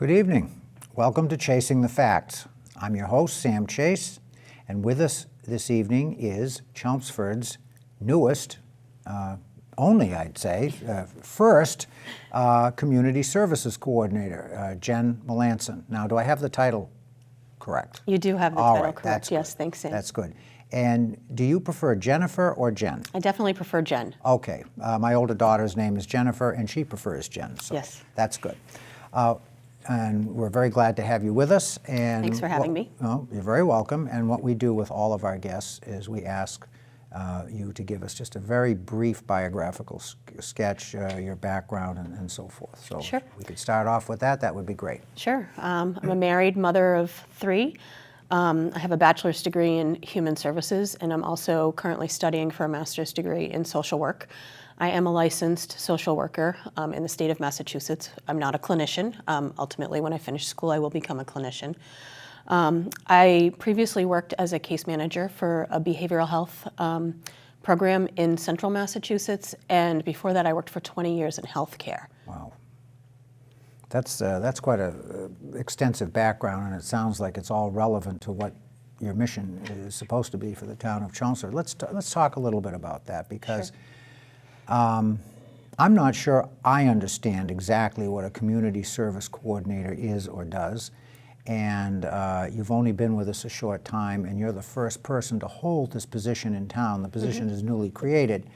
Good evening. Welcome to Chasing the Facts. I'm your host, Sam Chase, and with us this evening is Chelmsford's newest, only I'd say, first Community Services Coordinator, Jen Melanson. Now, do I have the title correct? You do have the All title right, correct. that's Yes, good. thanks, Sam. That's good. And do you prefer Jennifer or Jen? I definitely prefer Jen. Okay. My older daughter's name is Jennifer, and she prefers Jen, so Yes. that's good. And we're very glad to have you with us. And Thanks for having me. Oh, you're very welcome. And what we do with all of our guests is we ask you to give us just a very brief biographical sketch, your background, and so forth. So Sure. if we could start off with that, that would be great. Sure. I'm a married mother of three. I have a bachelor's degree in human services, and I'm also currently studying for a master's degree in social work. I am a licensed social worker in the state of Massachusetts. I'm not a clinician. Ultimately, when I finish school, I will become a clinician. I previously worked as a case manager for a behavioral health program in central Massachusetts, and before that, I worked for 20 years in healthcare. Wow. That's quite a extensive background, and it sounds like it's all relevant to what your mission is supposed to be for the town of Chelmsford. Let's talk a little bit about that, because Sure. I'm not sure I understand exactly what a community service coordinator is or does, and you've only been with us a short time, and you're the first person to hold this position in town. The position is newly created,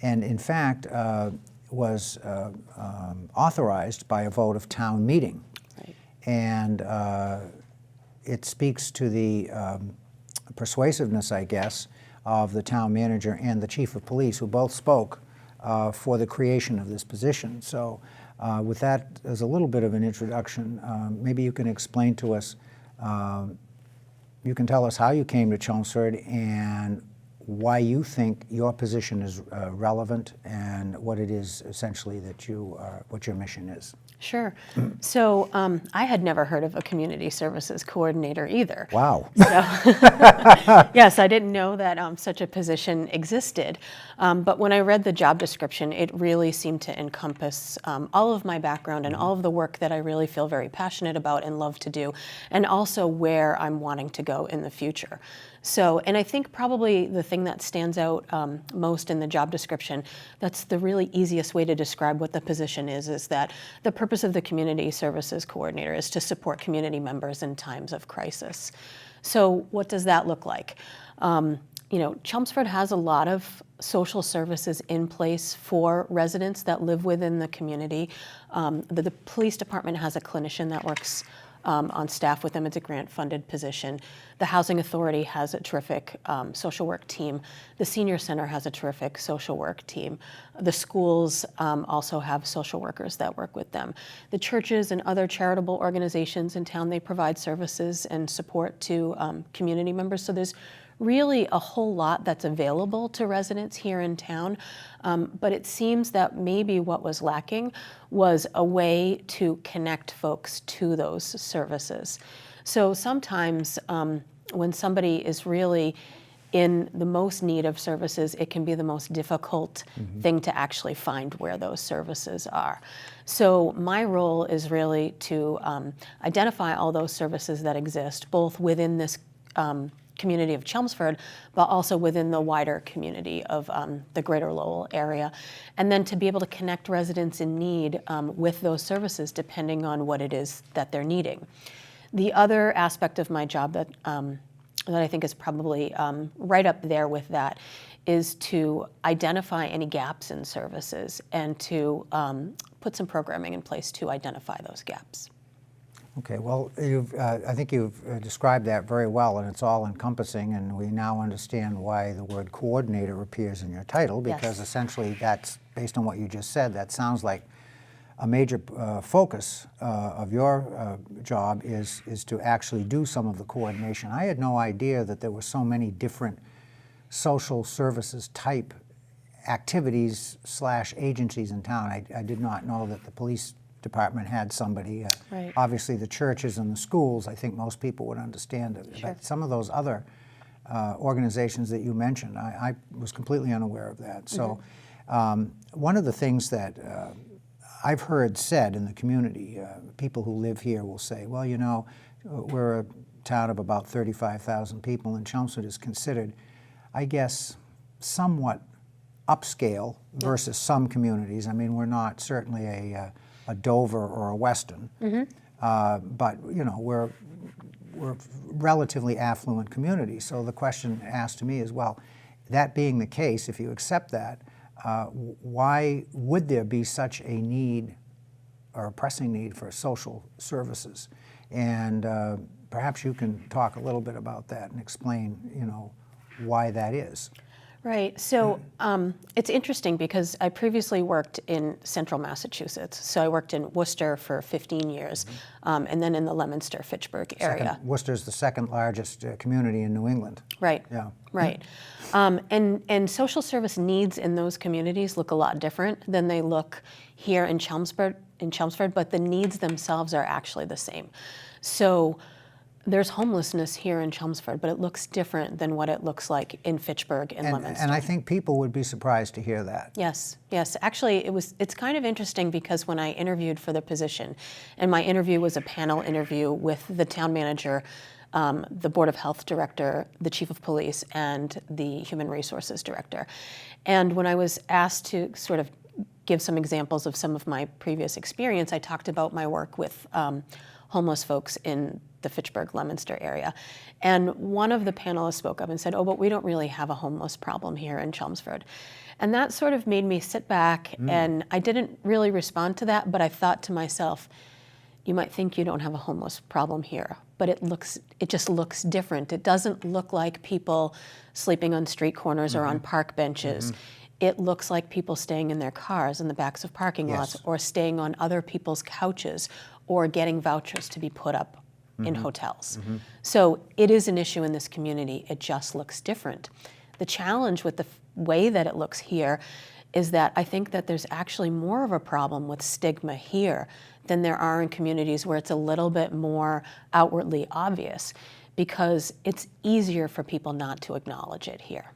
and in fact was authorized by a vote of town meeting. Right. And it speaks to the persuasiveness, I guess, of the town manager and the chief of police, who both spoke for the creation of this position. So with that as a little bit of an introduction, maybe you can explain to us, you can tell us how you came to Chelmsford and why you think your position is relevant and what it is essentially that what your mission is. Sure. So I had never heard of a community services coordinator either. Wow. So, yes, I didn't know that such a position existed. But when I read the job description, it really seemed to encompass all of my background and all of the work that I really feel very passionate about and love to do, and also where I'm wanting to go in the future. So, and I think probably the thing that stands out most in the job description, that's the really easiest way to describe what the position is that the purpose of the community services coordinator is to support community members in times of crisis. So what does that look like? Chelmsford has a lot of social services in place for residents that live within the community. The police department has a clinician that works on staff with them. It's a grant-funded position. The Housing Authority has a terrific social work team. The Senior Center has a terrific social work team. The schools also have social workers that work with them. The churches and other charitable organizations in town, they provide services and support to community members. So there's really a whole lot that's available to residents here in town, but it seems that maybe what was lacking was a way to connect folks to those services. So sometimes when somebody is really in the most need of services, it can be the most difficult thing to actually find where those services are. So my role is really to identify all those services that exist, both within this community of Chelmsford, but also within the wider community of the greater Lowell area, and then to be able to connect residents in need with those services depending on what it is that they're needing. The other aspect of my job that I think is probably right up there with that is to identify any gaps in services and to put some programming in place to identify those gaps. Okay, well, I think you've described that very well, and it's all encompassing, and we now understand why the word coordinator appears in your title, because essentially that's, based on what you just said, that sounds like a major focus of your job is to actually do some of the coordination. I had no idea that there were so many different social services type activities / agencies in town. I did not know that the police department had somebody. Right. Obviously the churches and the schools, I think most people would understand it. Sure. But some of those other organizations that you mentioned, I was completely unaware of that. So one of the things that I've heard said in the community, people who live here will say, well, you know, we're a town of about 35,000 people, and Chelmsford is considered, I guess, somewhat upscale versus some communities. I mean, we're not certainly a Dover or a Weston, but you know, we're a relatively affluent community. So the question asked to me is, well, that being the case, if you accept that, why would there be such a need or a pressing need for social services? And perhaps you can talk a little bit about that and explain, you know, why that is. Right. So it's interesting because I previously worked in central Massachusetts. So I worked in Worcester for 15 years, and then in the Leominster-Fitchburg area. Worcester's the second largest community in New England. Right. Yeah. Right. And social service needs in those communities look a lot different than they look here in Chelmsford, but the needs themselves are actually the same. So there's homelessness here in Chelmsford, but it looks different than what it looks like in Fitchburg and Leominster. And I think people would be surprised to hear that. Yes, yes. Actually, it's kind of interesting because when I interviewed for the position, and my interview was a panel interview with the town manager, the Board of Health director, the chief of police, and the human resources director. And when I was asked to sort of give some examples of some of my previous experience, I talked about my work with homeless folks in the Fitchburg-Leominster area. And one of the panelists spoke up and said, oh, but we don't really have a homeless problem here in Chelmsford. And that sort of made me sit back, and I didn't really respond to that, but I thought to myself, you might think you don't have a homeless problem here, but it just looks different. It doesn't look like people sleeping on street corners or on park benches. It looks like people staying in their cars in the backs of parking lots, or staying on other people's couches, or getting vouchers to be put up in hotels. So it is an issue in this community. It just looks different. The challenge with the way that it looks here is that I think that there's actually more of a problem with stigma here than there are in communities where it's a little bit more outwardly obvious, because it's easier for people not to acknowledge it here.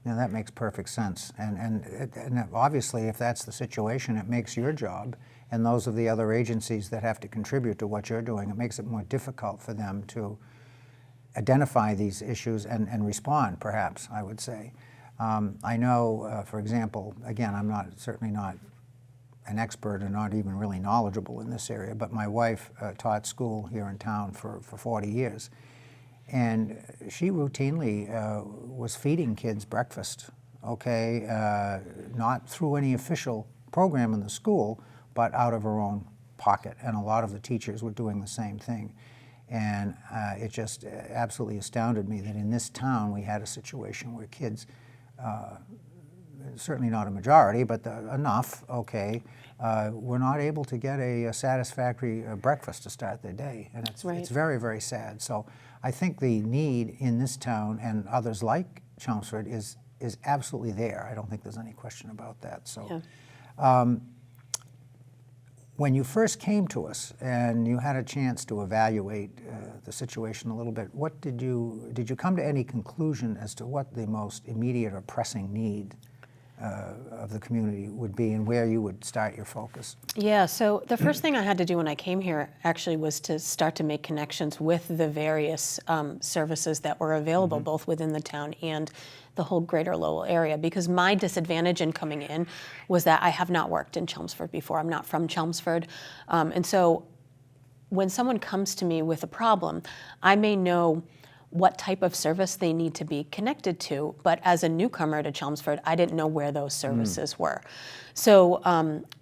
Yeah, that makes perfect sense. And obviously, if that's the situation, it makes your job and those of the other agencies that have to contribute to what you're doing, it makes it more difficult for them to identify these issues and respond, perhaps, I would say. I know, for example, again, I'm certainly not an expert and not even really knowledgeable in this area, but my wife taught school here in town for 40 years. And she routinely was feeding kids breakfast, okay, not through any official program in the school, but out of her own pocket. And a lot of the teachers were doing the same thing. And it just absolutely astounded me that in this town we had a situation where kids, certainly not a majority, but enough, okay, were not able to get a satisfactory breakfast to start their day. And it's very, very sad. So I think the need in this town and others like Chelmsford is absolutely there. I don't think there's any question about that. So. Yeah. When you first came to us and you had a chance to evaluate the situation a little bit, did you come to any conclusion as to what the most immediate or pressing need of the community would be and where you would start your focus? Yeah, so the first thing I had to do when I came here actually was to start to make connections with the various services that were available both within the town and the whole greater Lowell area, because my disadvantage in coming in was that I have not worked in Chelmsford before. I'm not from Chelmsford. And so when someone comes to me with a problem, I may know what type of service they need to be connected to, but as a newcomer to Chelmsford, I didn't know where those services were. So,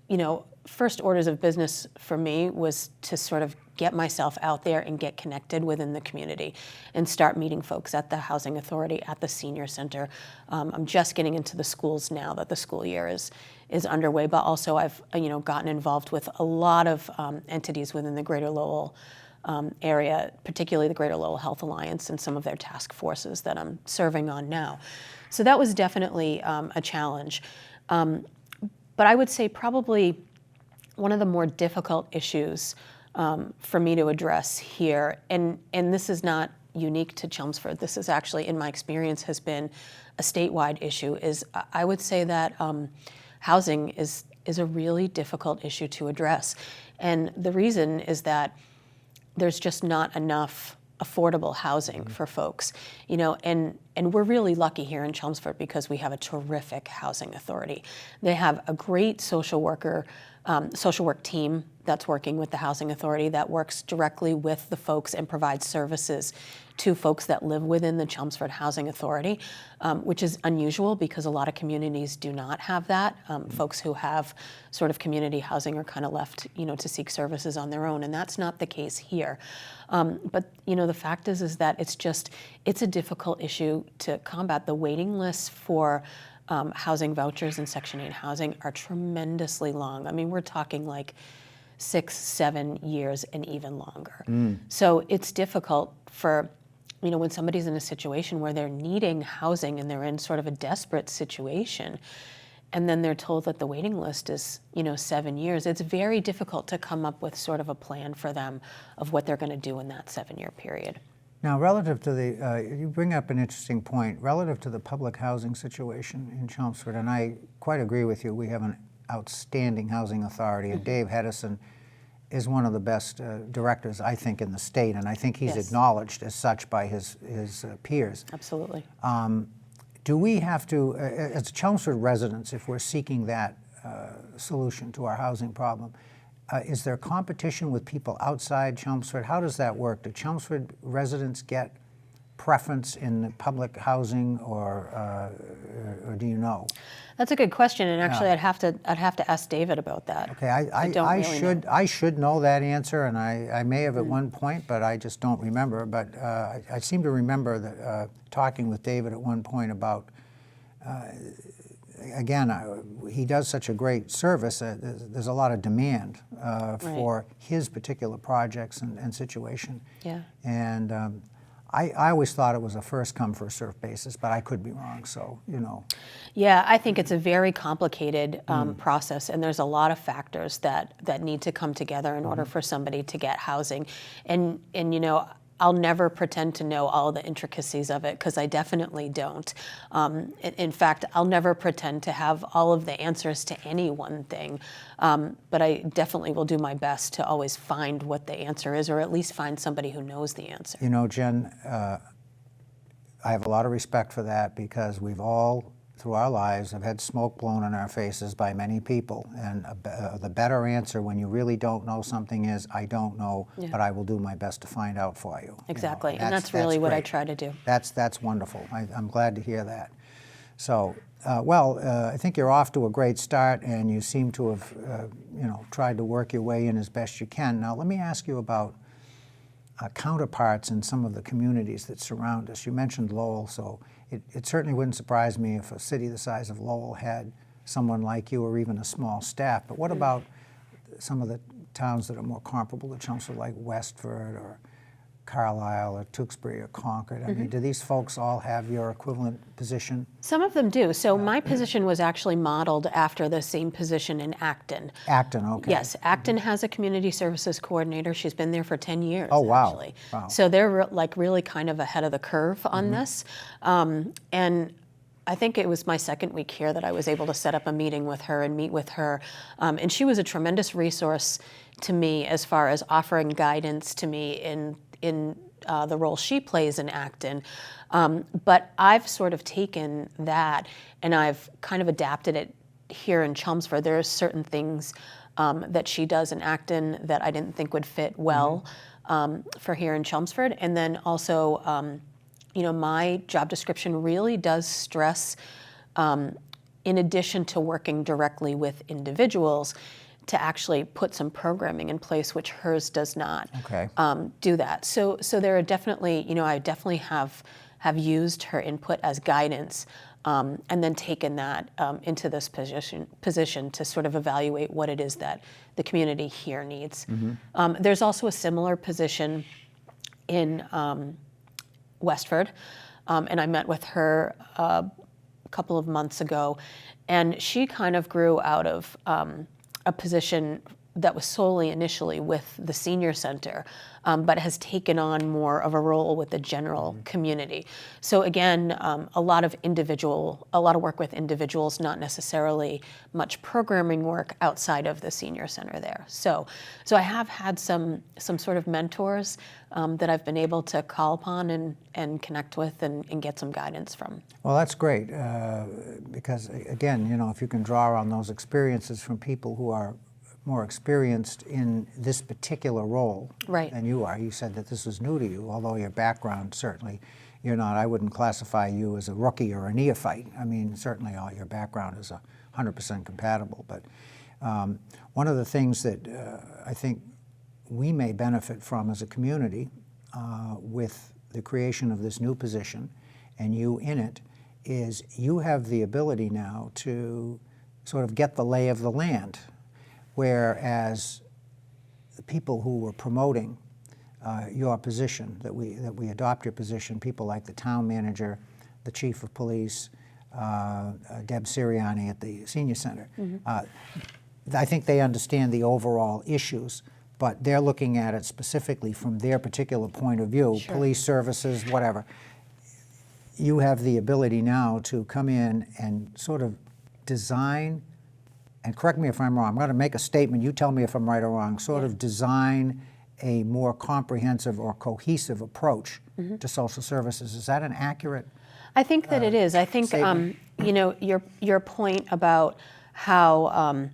you know, first orders of business for me was to sort of get myself out there and get connected within the community and start meeting folks at the Housing Authority, at the Senior Center. I'm just getting into the schools now that the school year is underway, but also I've gotten involved with a lot of entities within the Greater Lowell area, particularly the Greater Lowell Health Alliance and some of their task forces that I'm serving on now. So that was definitely a challenge. But I would say probably one of the more difficult issues for me to address here, and this is not unique to Chelmsford, this is actually, in my experience, has been a statewide issue, is I would say that housing is is a really difficult issue to address. And the reason is that there's just not enough affordable housing for folks, and we're really lucky here in Chelmsford because we have a terrific housing authority. They have a great social work team that's working with the housing authority that works directly with the folks and provides services to folks that live within the Chelmsford Housing Authority, which is unusual because a lot of communities do not have that. Folks who have sort of community housing are kind of left, to seek services on their own, and that's not the case here. But the fact is that it's a difficult issue to combat. The waiting lists for housing vouchers and Section 8 housing are tremendously long. I mean, we're talking like 6-7 years and even longer. So it's difficult for, when somebody's in a situation where they're needing housing and they're in sort of a desperate situation, and then they're told that the waiting list is, 7 years. It's very difficult to come up with sort of a plan for them of what they're going to do in that 7-year period. Now, relative to you bring up an interesting point, relative to the public housing situation in Chelmsford, and I quite agree with you. We have an outstanding housing authority, and Dave Hedison is one of the best directors, I think, in the state, and I think he's acknowledged as such by his peers. Absolutely. Do we have to, as Chelmsford residents, if we're seeking that solution to our housing problem, is there competition with people outside Chelmsford? How does that work? Do Chelmsford residents get preference in the public housing, or do you know? That's a good question, and actually, I'd have to ask David about that. Okay, I should know that answer, and I may have at one point, but I just don't remember. But I seem to remember that talking with David at one point about. Again, he does such a great service. There's a lot of demand for his particular projects and situation. Yeah. And I always thought it was a first come, first served basis, but I could be wrong, so, Yeah, I think it's a very complicated process, and there's a lot of factors that need to come together in order for somebody to get housing. And I'll never pretend to know all the intricacies of it, because I definitely don't. In fact, I'll never pretend to have all of the answers to any one thing, but I definitely will do my best to always find what the answer is, or at least find somebody who knows the answer. Jen, I have a lot of respect for that, because we've all, through our lives, have had smoke blown in our faces by many people. And the better answer when you really don't know something is, I don't know, but I will do my best to find out for you. Exactly, and that's really what I try to do. That's wonderful. I'm glad to hear that. So, I think you're off to a great start, and you seem to have, tried to work your way in as best you can. Now, let me ask you about counterparts in some of the communities that surround us. You mentioned Lowell, so it certainly wouldn't surprise me if a city the size of Lowell had someone like you, or even a small staff. But what about some of the towns that are more comparable to Chelmsford, like Westford or Carlisle or Tewksbury or Concord? I mean, do these folks all have your equivalent position? Some of them do. So my position was actually modeled after the same position in Acton. Acton, okay. Yes, Acton has a community services coordinator. She's been there for 10 years, Oh, wow. actually. Wow. So they're really kind of ahead of the curve on this. And I think it was my second week here that I was able to set up a meeting with her and meet with her. And she was a tremendous resource to me as far as offering guidance to me in the role she plays in Acton. But I've sort of taken that and I've kind of adapted it here in Chelmsford. There are certain things that she does in Acton that I didn't think would fit well for here in Chelmsford. And then also, my job description really does stress, in addition to working directly with individuals, to actually put some programming in place, which hers does not do that. So there are definitely, I definitely have used her input as guidance, and then taken that into this position to sort of evaluate what it is that the community here needs. There's also a similar position in Westford, and I met with her a couple of months ago, and she kind of grew out of a position that was solely initially with the senior center, but has taken on more of a role with the general community. So again, a lot of work with individuals, not necessarily much programming work outside of the senior center there. So I have had some sort of mentors that I've been able to call upon and connect with and get some guidance from. Well, that's great, because again, you know, if you can draw on those experiences from people who are more experienced in this particular role Right. than you are. You said that this is new to you, although your background, certainly, you're not, I wouldn't classify you as a rookie or a neophyte. I mean, certainly all your background is 100% compatible. But one of the things that I think we may benefit from as a community with the creation of this new position and you in it is you have the ability now to sort of get the lay of the land, whereas the people who were promoting your position, that we adopt your position, people like the town manager, the chief of police, Deb Sirianni at the senior center, I think they understand the overall issues, but they're looking at it specifically from their particular point of view, Sure. police services, whatever. You have the ability now to come in and sort of design, and correct me if I'm wrong, I'm going to make a statement, you tell me if I'm right or wrong, sort of design a more comprehensive or cohesive approach to social services. Is that an accurate? I think that it is. I think you know, your point about how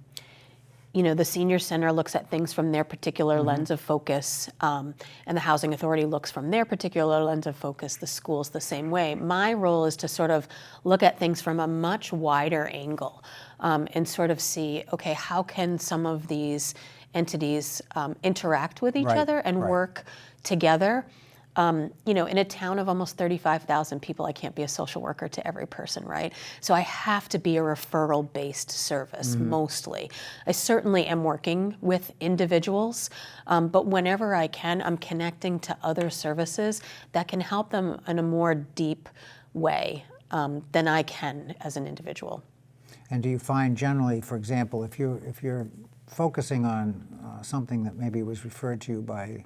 you know, the senior center looks at things from their particular lens of focus, and the housing authority looks from their particular lens of focus, the schools the same way. My role is to sort of look at things from a much wider angle and sort of see, okay, how can some of these entities interact with each other and work together? You know, in a town of almost 35,000 people, I can't be a social worker to every person, right? So I have to be a referral-based service, mostly. I certainly am working with individuals, but whenever I can, I'm connecting to other services that can help them in a more deep way than I can as an individual. And do you find generally, for example, if you're focusing on something that maybe was referred to you by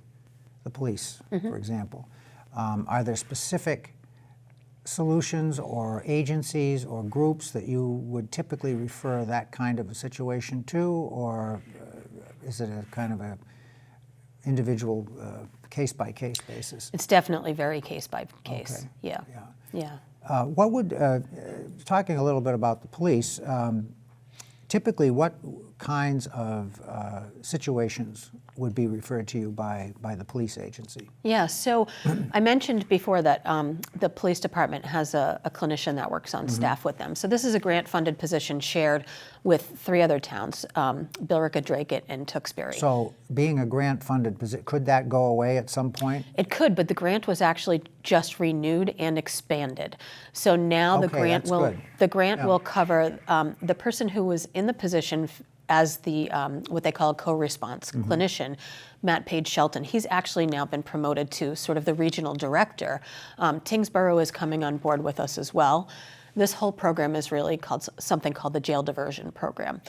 the police, for example, are there specific solutions or agencies or groups that you would typically refer that kind of a situation to, or is it a kind of a individual case-by-case basis? It's definitely very case-by-case. Okay. Yeah. Yeah. What would, talking a little bit about the police, typically what kinds of situations would be referred to you by the police agency? Yeah, so I mentioned before that the police department has a clinician that works on staff with them. So this is a grant-funded position shared with 3 other towns, Billerica, Dracut, and Tewksbury. So being a grant-funded position, could that go away at some point? It could, but the grant was actually just renewed and expanded. So now the grant that's will good. the grant will cover the person who was in the position as the what they call a co-response clinician, Matt Page Shelton. He's actually now been promoted to sort of the regional director. Tingsboro is coming on board with us as well. This whole program is really called something called the Jail Diversion Program.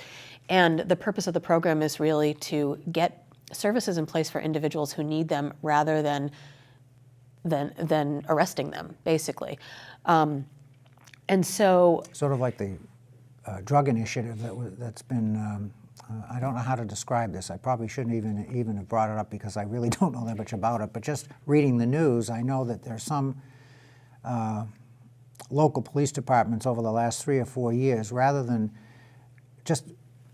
And the purpose of the program is really to get services in place for individuals who need them rather than arresting them, basically. And so... Sort of like the drug initiative that's been, I don't know how to describe this. I probably shouldn't even have brought it up because I really don't know that much about it. But just reading the news, I know that there's some local police departments over the last 3 or 4 years, rather than just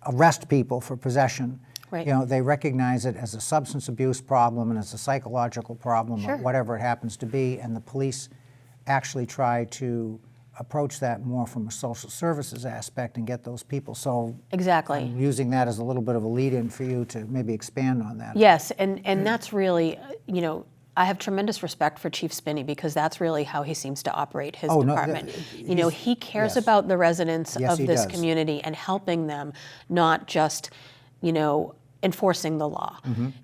arrest people for possession, Right. you know, they recognize it as a substance abuse problem and as a psychological problem, or whatever it happens to be, and the police actually try to approach that more from a social services aspect and get those people. So Exactly. I'm using that as a little bit of a lead-in for you to maybe expand on that. Yes, and that's really, you know, I have tremendous respect for Chief Spinney because that's really how he seems to operate his department. You know, he cares about the residents of he this does. community and helping them, not just, you know, enforcing the law.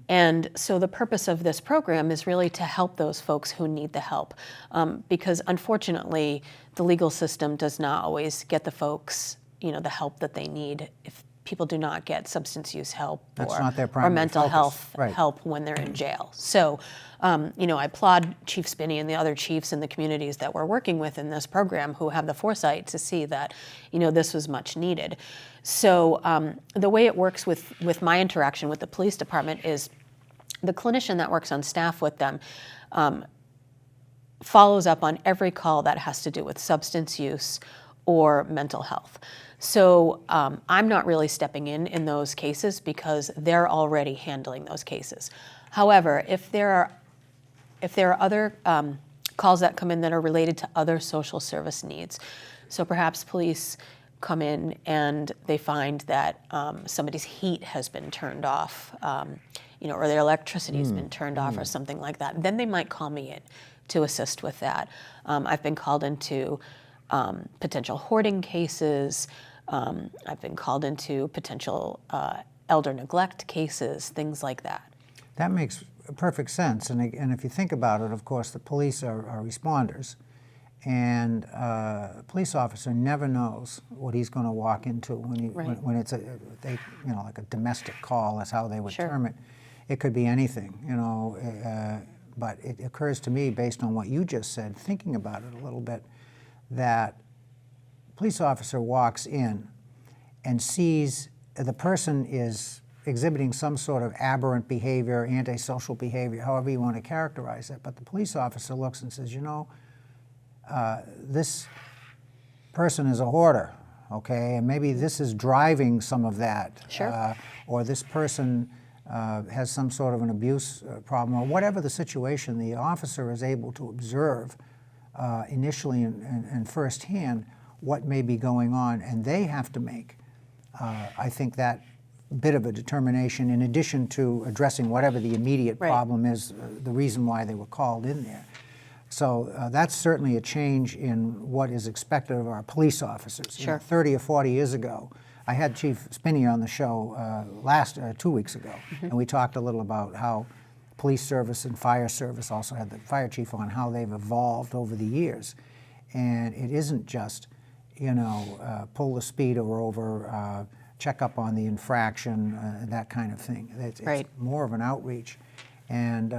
And so the purpose of this program is really to help those folks who need the help, because unfortunately, the legal system does not always get the folks, you know, the help that they need people do not get substance use help That's or, not their or primary mental focus. health Right. help when they're in jail. So, I applaud Chief Spinney and the other chiefs in the communities that we're working with in this program who have the foresight to see that, this was much needed. So the way it works with my interaction with the police department is the clinician that works on staff with them follows up on every call that has to do with substance use or mental health. So I'm not really stepping in those cases because they're already handling those cases. However, if there are other calls that come in that are related to other social service needs, so perhaps police come in and they find that somebody's heat has been turned off, or their electricity has been turned off or something like that, then they might call me in to assist with that. I've been called into potential hoarding cases. I've been called into potential elder neglect cases, things like that. That makes perfect sense. And if you think about it, of course, the police are responders. And a police officer never knows what he's going to walk into when it's like a domestic call, is how they would term it. It could be anything, but it occurs to me, based on what you just said, thinking about it a little bit, that a police officer walks in and sees the person is exhibiting some sort of aberrant behavior, antisocial behavior, however you want to characterize it. But the police officer looks and says, this person is a hoarder, okay, and maybe this is driving some of that. Sure. Or this person has some sort of an abuse problem, or whatever the situation, the officer is able to observe initially and firsthand what may be going on, and they have to make, I think, that bit of a determination in addition to addressing whatever the immediate problem is, the reason why they were called in there. So that's certainly a change in what is expected of our police officers. Sure. 30 or 40 years ago, I had Chief Spinney on the show 2 weeks ago, and we talked a little about how police service and fire service, also had the fire chief on, how they've evolved over the years. And it isn't just, pull the speeder over, check up on the infraction, that kind of thing. It's more of an outreach. And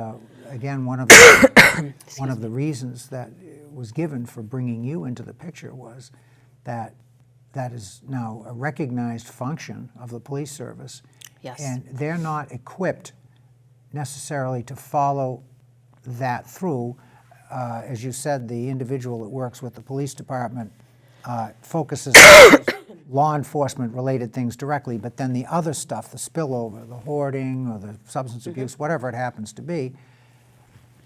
again, one of the reasons that was given for bringing you into the picture was that is now a recognized function of the police service. Yes. And they're not equipped necessarily to follow that through. As you said, the individual that works with the police department focuses on law enforcement related things directly, but then the other stuff, the spillover, the hoarding or the substance abuse, whatever it happens to be,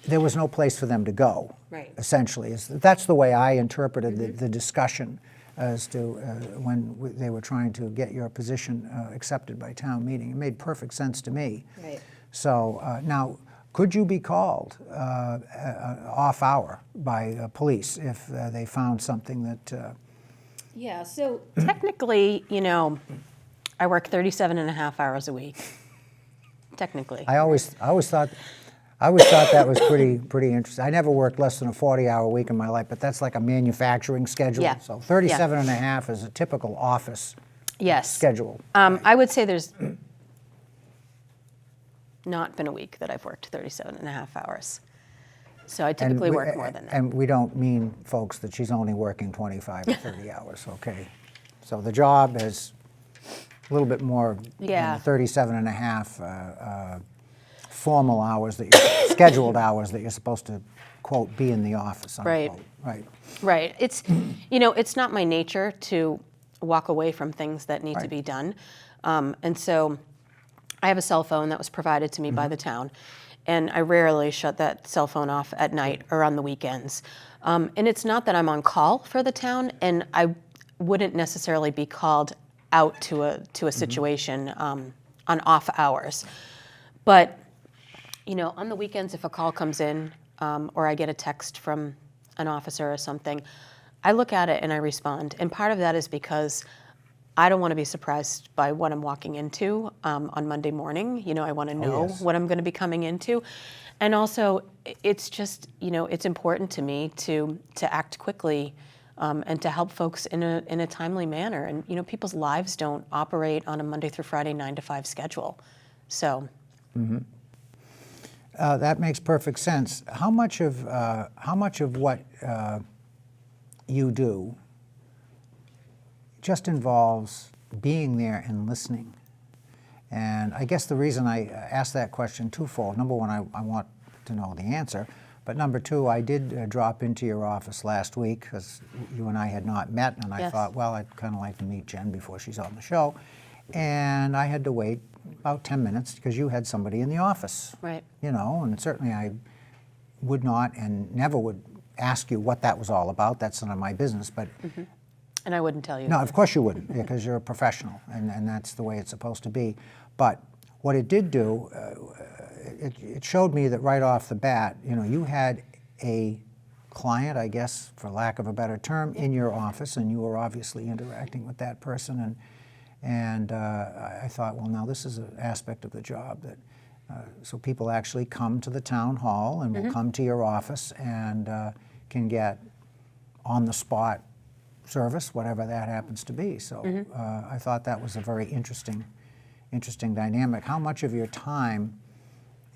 there was no place for them to go, essentially. That's the way I interpreted the discussion as to when they were trying to get your position accepted by town meeting. It made perfect sense to me. Right. So now, could you be called off hour by police if they found something that... Yeah, so technically, I work 37 and a half hours a week, technically. I always thought that was pretty interesting. I never worked less than a 40-hour week in my life, but that's like a manufacturing schedule. Yeah. So 37 and a half is a typical office schedule. I would say there's not been a week that I've worked 37 and a half hours. So I typically work more than that. And we don't mean, folks, that she's only working 25 or 30 hours, okay? So the job is a little bit more than the 37 and a half formal hours, scheduled hours that you're supposed to, quote, be in the office, unquote. Right. It's, it's not my nature to walk away from things that need to be done. And so I have a cell phone that was provided to me by the town, and I rarely shut that cell phone off at night or on the weekends. And it's not that I'm on call for the town, and I wouldn't necessarily be called out to a situation on off hours. But, on the weekends, if a call comes in or I get a text from an officer or something, I look at it and I respond. And part of that is because I don't want to be surprised by what I'm walking into on Monday morning. I want to know what I'm going to be coming into. And also, it's just, it's important to me to act quickly and to help folks in a timely manner. And people's lives don't operate on a Monday through Friday 9 to 5 schedule. So. That makes perfect sense. How much of what you do just involves being there and listening? And I guess the reason I asked that question twofold. Number one, I want to know the answer. But number two, I did drop into your office last week because you and I had not met, and I thought, well, I'd kind of like to meet Jen before she's on the show. And I had to wait about 10 minutes because you had somebody in the office. Right. And certainly I would not and never would ask you what that was all about. That's none of my business. But And I wouldn't tell you. No, of course you wouldn't, because you're a professional, and that's the way it's supposed to be. But what it did do, it showed me that right off the bat, you had a client, I guess, for lack of a better term, in your office, and you were obviously interacting with that person. And I thought, well, now this is an aspect of the job that so people actually come to the town hall and will come to your office and can get on-the-spot service, whatever that happens to be. So I thought that was a very interesting dynamic. How much of your time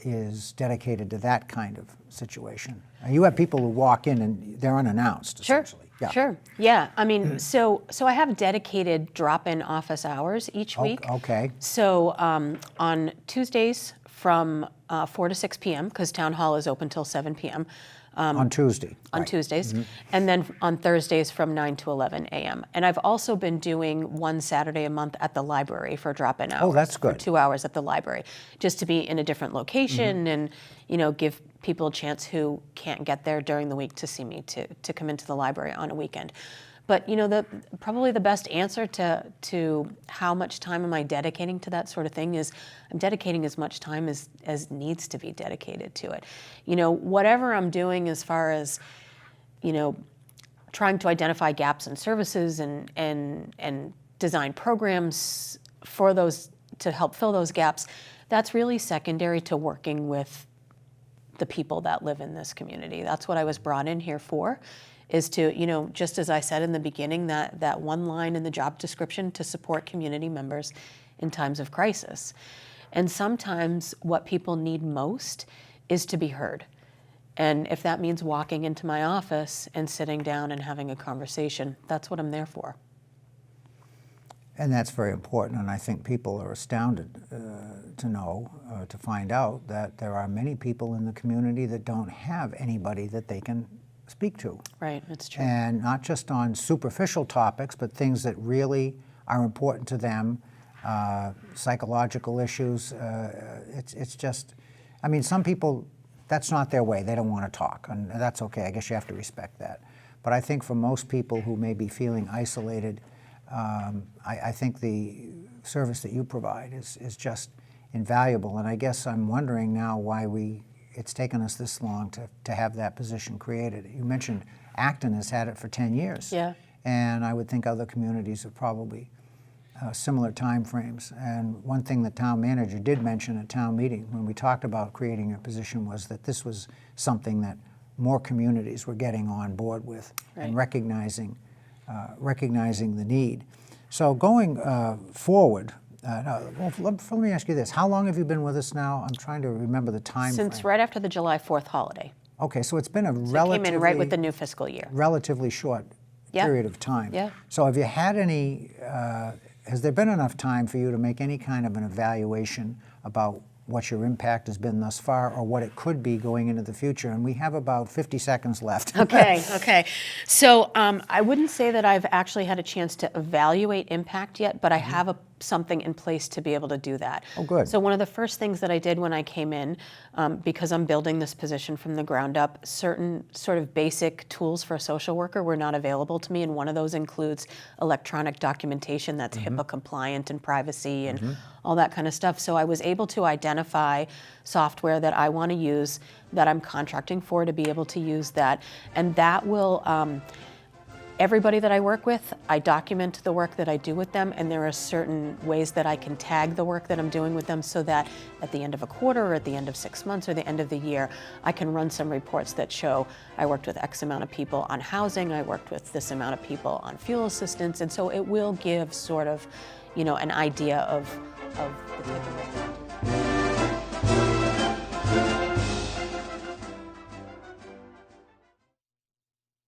is dedicated to that kind of situation? You have people who walk in and they're unannounced, essentially. Yeah. Sure. Yeah. I mean, so I have dedicated drop-in office hours each week. Okay. So on Tuesdays from 4 to 6 p.m., because town hall is open till 7 p.m. On Tuesday. On Tuesdays. And then on Thursdays from 9 to 11 a.m. And I've also been doing one Saturday a month at the library for drop-in hours. Oh, that's good. For 2 hours at the library, just to be in a different location and, give people a chance who can't get there during the week to see me to come into the library on a weekend. But, probably the best answer to how much time am I dedicating to that sort of thing is I'm dedicating as much time as needs to be dedicated to it. Whatever I'm doing as far as, trying to identify gaps in services and design programs for those to help fill those gaps, that's really secondary to working with the people that live in this community. That's what I was brought in here for, is to, just as I said in the beginning, that one line in the job description, to support community members in times of crisis. And sometimes what people need most is to be heard. And if that means walking into my office and sitting down and having a conversation, that's what I'm there for. And that's very important, and I think people are astounded to find out that there are many people in the community that don't have anybody that they can speak to. Right, that's true. And not just on superficial topics, but things that really are important to them, psychological issues. It's just, some people, that's not their way. They don't want to talk, and that's okay. I guess you have to respect that. But I think for most people who may be feeling isolated, I think the service that you provide is just invaluable. And I guess I'm wondering now why it's taken us this long to have that position created. You mentioned Acton has had it for 10 years. Yeah. And I would think other communities have probably similar time frames. And one thing the town manager did mention at town meeting when we talked about creating a position was that this was something that more communities were getting on board with and recognizing the need. So going forward, let me ask you this. How long have you been with us now? I'm trying to remember the time Since frame. right after the July 4th holiday. Okay, so it's been a It came in right with the new fiscal year. relatively short period of time. Yeah. So have you had any, has there been enough time for you to make any kind of an evaluation about what your impact has been thus far or what it could be going into the future? And we have about 50 seconds left. Okay. So I wouldn't say that I've actually had a chance to evaluate impact yet, but I have something in place to be able to do that. Oh, good. So one of the first things that I did when I came in, because I'm building this position from the ground up, certain sort of basic tools for a social worker were not available to me, and one of those includes electronic documentation that's HIPAA compliant and privacy and all that kind of stuff. So I was able to identify software that I want to use, that I'm contracting for to be able to use that, and that will everybody that I work with, I document the work that I do with them, and there are certain ways that I can tag the work that I'm doing with them so that at the end of a quarter or at the end of 6 months or the end of the year, I can run some reports that show I worked with X amount of people on housing, I worked with this amount of people on fuel assistance, and so it will give sort of, an idea of the type of work that I do.